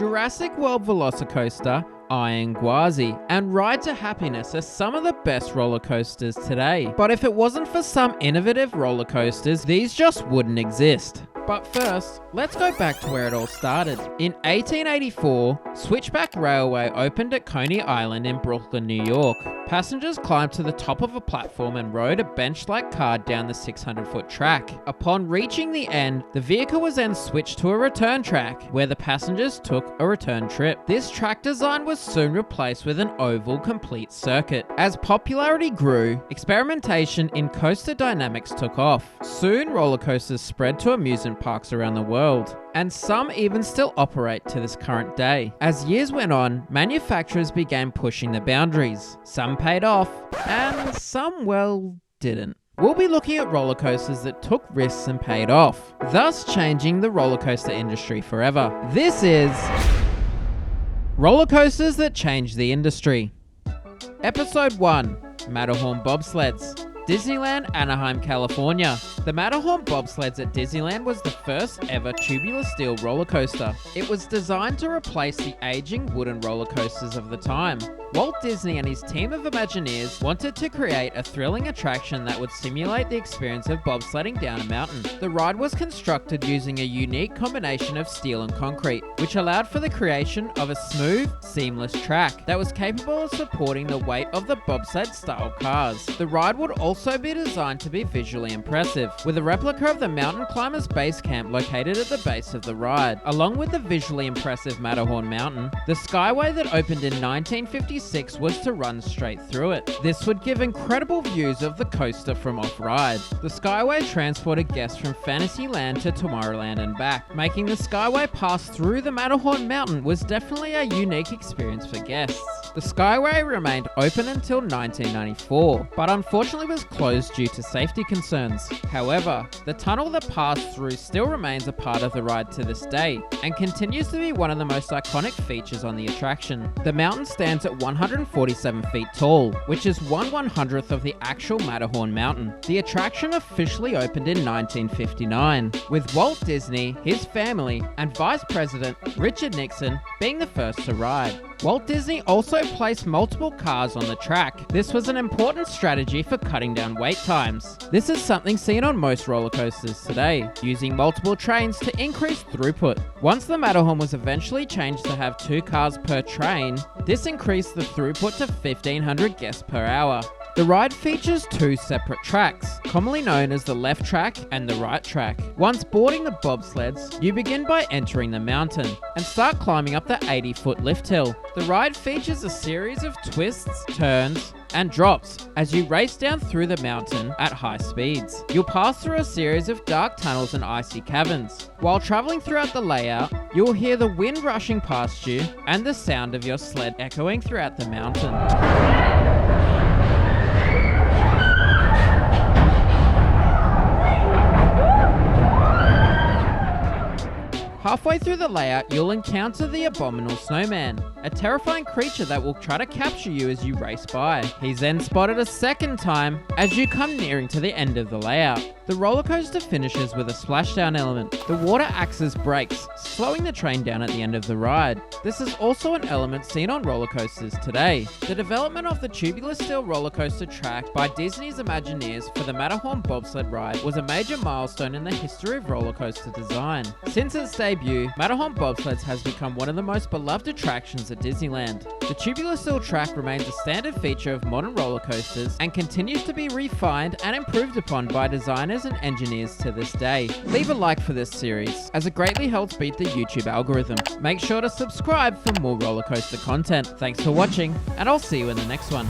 Jurassic World Velocicoaster, Iron Gwazi, and Ride to Happiness are some of the best roller coasters today. But if it wasn't for some innovative roller coasters, these just wouldn't exist. But first, let's go back to where it all started. In 1884, Switchback Railway opened at Coney Island in Brooklyn, New York. Passengers climbed to the top of a platform and rode a bench-like car down the 600-foot track. Upon reaching the end, the vehicle was then switched to a return track, where the passengers took a return trip. This track design was soon replaced with an oval complete circuit. As popularity grew, experimentation in coaster dynamics took off. Soon, roller coasters spread to amusement parks around the world, and some even still operate to this current day. As years went on, manufacturers began pushing the boundaries. Some paid off, and some, well, didn't. We'll be looking at roller coasters that took risks and paid off, thus changing the roller coaster industry forever. This is roller coasters that changed the industry. Episode 1, Matterhorn Bobsleds. Disneyland, Anaheim, California. The Matterhorn Bobsleds at Disneyland was the first ever tubular steel roller coaster. It was designed to replace the aging wooden roller coasters of the time. Walt Disney and his team of Imagineers wanted to create a thrilling attraction that would simulate the experience of bobsledding down a mountain. The ride was constructed using a unique combination of steel and concrete, which allowed for the creation of a smooth, seamless track that was capable of supporting the weight of the bobsled-style cars. The ride would also be designed to be visually impressive, with a replica of the mountain climbers' base camp located at the base of the ride. Along with the visually impressive Matterhorn Mountain, the Skyway that opened in 1956 was to run straight through it. This would give incredible views of the coaster from off-ride. The Skyway transported guests from Fantasyland to Tomorrowland and back. Making the Skyway pass through the Matterhorn Mountain was definitely a unique experience for guests. The Skyway remained open until 1994, but unfortunately was closed due to safety concerns. However, the tunnel that passed through still remains a part of the ride to this day, and continues to be one of the most iconic features on the attraction. The mountain stands at 147 feet tall, which is 1/100th of the actual Matterhorn Mountain. The attraction officially opened in 1959, with Walt Disney, his family, and Vice President Richard Nixon being the first to ride. Walt Disney also placed multiple cars on the track. This was an important strategy for cutting down wait times. This is something seen on most roller coasters today, using multiple trains to increase throughput. Once the Matterhorn was eventually changed to have 2 cars per train, this increased the throughput to 1,500 guests per hour. The ride features 2 separate tracks, commonly known as the left track and the right track. Once boarding the bobsleds, you begin by entering the mountain and start climbing up the 80-foot lift hill. The ride features a series of twists, turns, and drops as you race down through the mountain at high speeds. You'll pass through a series of dark tunnels and icy caverns. While traveling throughout the layout, you'll hear the wind rushing past you and the sound of your sled echoing throughout the mountain. Halfway through the layout, you'll encounter the Abominable Snowman, a terrifying creature that will try to capture you as you race by. He's then spotted a second time as you come nearing to the end of the layout. The roller coaster finishes with a splashdown element. The water acts as brakes, slowing the train down at the end of the ride. This is also an element seen on roller coasters today. The development of the tubular steel roller coaster track by Disney's Imagineers for the Matterhorn bobsled ride was a major milestone in the history of roller coaster design. Since its debut, Matterhorn Bobsleds has become one of the most beloved attractions at Disneyland. The tubular steel track remains a standard feature of modern roller coasters and continues to be refined and improved upon by designers and engineers to this day. Leave a like for this series, as it greatly helps beat the YouTube algorithm. Make sure to subscribe for more roller coaster content. Thanks for watching, and I'll see you in the next one.